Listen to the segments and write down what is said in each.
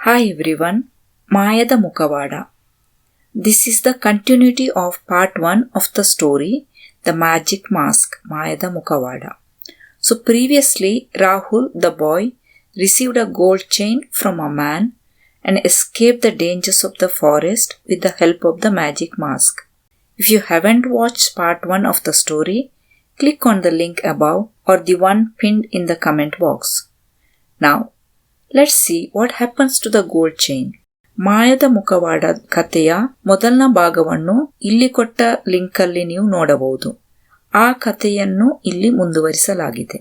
Hi everyone, Mayada Mukavada. This is the continuity of part 1 of the story, The Magic Mask, Mayada Mukavada. So previously, Rahul, the boy, received a gold chain from a man and escaped the dangers of the forest with the help of the magic mask. If you haven't watched part 1 of the story, click on the link above or the one pinned in the comment box. Now, let's see what happens to the gold chain. ಮಾಯದ ಮುಖವಾಡ ಕಥೆಯ ಮೊದಲನ ಭಾಗವನ್ನು ಇಲ್ಲಿ ಕೊಟ್ಟ ಲಿಂಕಲ್ಲಿ ನೀವು ನೋಡಬಹುದು. ಆ ಕಥೆಯನ್ನು ಇಲ್ಲಿ ಮುಂದುವರಿಸಲಾಗಿದೆ.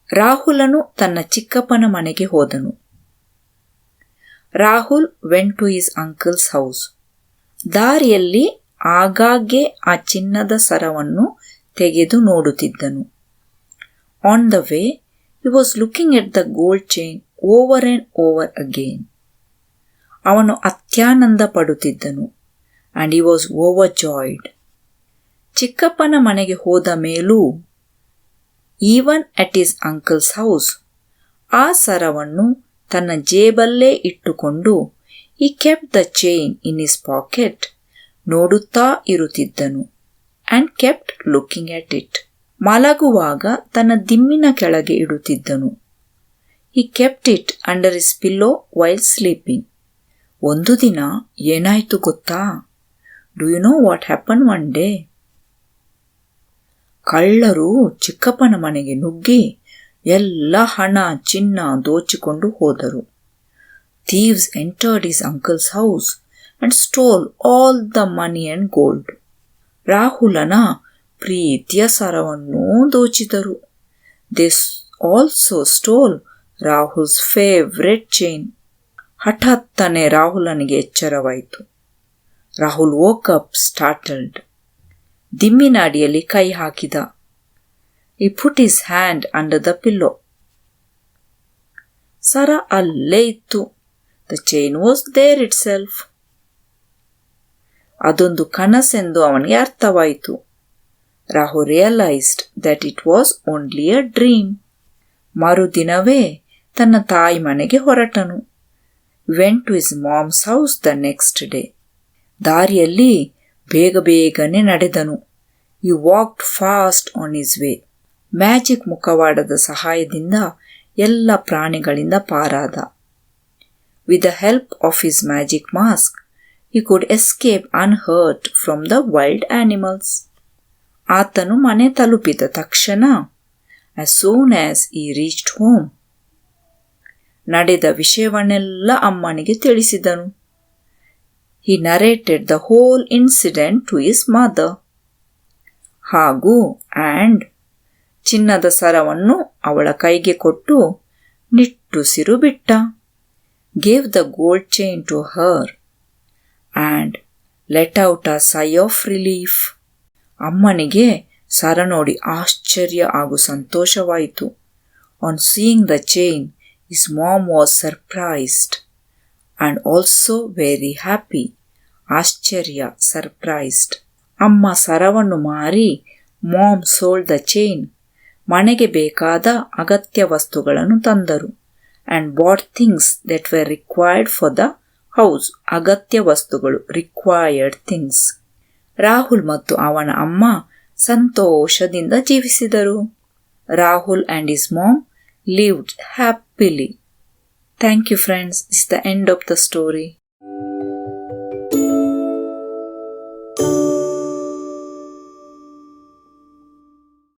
ರಾಹುಲನು ತನ್ನ ಚಿಕ್ಕಪ್ಪನ ಮನೆಗೆ ಹೋದನು. Rahul went to his uncle's house. ದಾರಿಯಲ್ಲಿ ಆಗಾಗ್ಗೆ ಆ ಚಿನ್ನದ ಸರವನ್ನು ತೆಗೆದು ನೋಡುತ್ತಿದ್ದನು. On the way he was looking at the gold chain over and over again. ಅವನು ಅತ್ಯಾನಂದ ಪಡುತ್ತಿದ್ದನು. and he was overjoyed. ಚಿಕ್ಕಪ್ಪನ ಮನೆಗೆ ಹೋದ ಮೇಲೂ even at his uncle's house ಆ ಸರವನ್ನು ತನ್ನ ಜೇಬಲ್ಲೇ ಇಟ್ಟುಕೊಂಡು he kept the chain in his pocket ನೋಡುತ್ತಾ ಇರುತ್ತಿದ್ದನು and kept looking at it. ಮಲಗುವಾಗ ತನ್ನ ದಿಮ್ಮಿನ ಕೆಳಗೆ ಇಡುತ್ತಿದ್ದನು. He kept it under his pillow while sleeping. ಒಂದು ದಿನ ಏನಾಯ್ತು ಗೊತ್ತಾ? Do you know what happened one day? ಕಳ್ಳರು ಚಿಕ್ಕಪ್ಪನ ಮನೆಗೆ ನುಗ್ಗಿ ಎಲ್ಲ ಹಣ ಚಿನ್ನ ದೋಚಿಕೊಂಡು ಹೋದರು. Thieves entered his uncle's house and stole all the money and gold. ರಾಹುಲನ ಪ್ರೀತಿಯ ಸರವನ್ನು ದೋಚಿದರು. They also stole Rahul's favourite chain. ಹಠಾತ್ತನೆ ರಾಹುಲನಿಗೆ ಎಚ್ಚರವಾಯಿತು. Rahul woke up startled. ದಿಮ್ಮಿನ ಅಡಿಯಲ್ಲಿ ಕೈ ಹಾಕಿದ. He put his hand under the pillow. ಸರ ಅಲ್ಲೇ ಇತ್ತು. The chain was there itself. ಅದೊಂದು ಕನಸೆಂದು ಅವನಿಗೆ ಅರ್ಥವಾಯಿತು. Rahul realized that it was only a dream. ಮರುದಿನವೇ ತನ್ನ ತಾಯಿ ಮನೆಗೆ ಹೊರಟನು. Went to his mom's house the next day. ದಾರಿಯಲ್ಲಿ ಬೇಗನೆ ನಡೆದನು. He walked fast on his way. Magic ಮುಖವಾಡದ ಸಹಾಯದಿಂದ ಎಲ್ಲ ಪ್ರಾಣಿಗಳಿಂದ ಪಾರಾದ. With the help of his magic mask, he could escape unhurt from the wild animals. ಆತನು ಮನೆ ತಲುಪಿದ ತಕ್ಷಣ as soon as he reached home, ನಡೆದ ವಿಷಯವನ್ನೆಲ್ಲ ಅಮ್ಮನಿಗೆ ತಿಳಿಸಿದನು. He narrated the whole incident to his mother. ಹಾಗೂ ಚಿನ್ನದ ಸರವನ್ನು ಅವಳ ಕೈಗೆ ಕೊಟ್ಟು ನಿಟ್ಟುಸಿರು ಬಿಟ್ಟ. Gave the gold chain to her and let out a sigh of relief. ಅಮ್ಮನಿಗೆ ಸರ ನೋಡಿ ಆಶ್ಚರ್ಯ ಹಾಗೂ ಸಂತೋಷವಾಯಿತು. On seeing the chain, his mom was surprised and also very happy. ಆಶ್ಚರ್ಯ, surprised. ಅಮ್ಮ ಸರವನ್ನು ಮಾರಿ ಮಾಮ್ sold the chain. ಮನೆಗೆ ಬೇಕಾದ ಅಗತ್ಯ ವಸ್ತುಗಳನ್ನು ತಂದರು. and bought things that were required for the house. ಅಗತ್ಯ ವಸ್ತುಗಳು, required things. ರಾಹುಲ್ ಮತ್ತು ಅವನ ಅಮ್ಮ ಸಂತೋಷದಿಂದ ಜೀವಿಸಿದರು. Rahul and his mom lived happily. Thank you friends. This is the end of the story.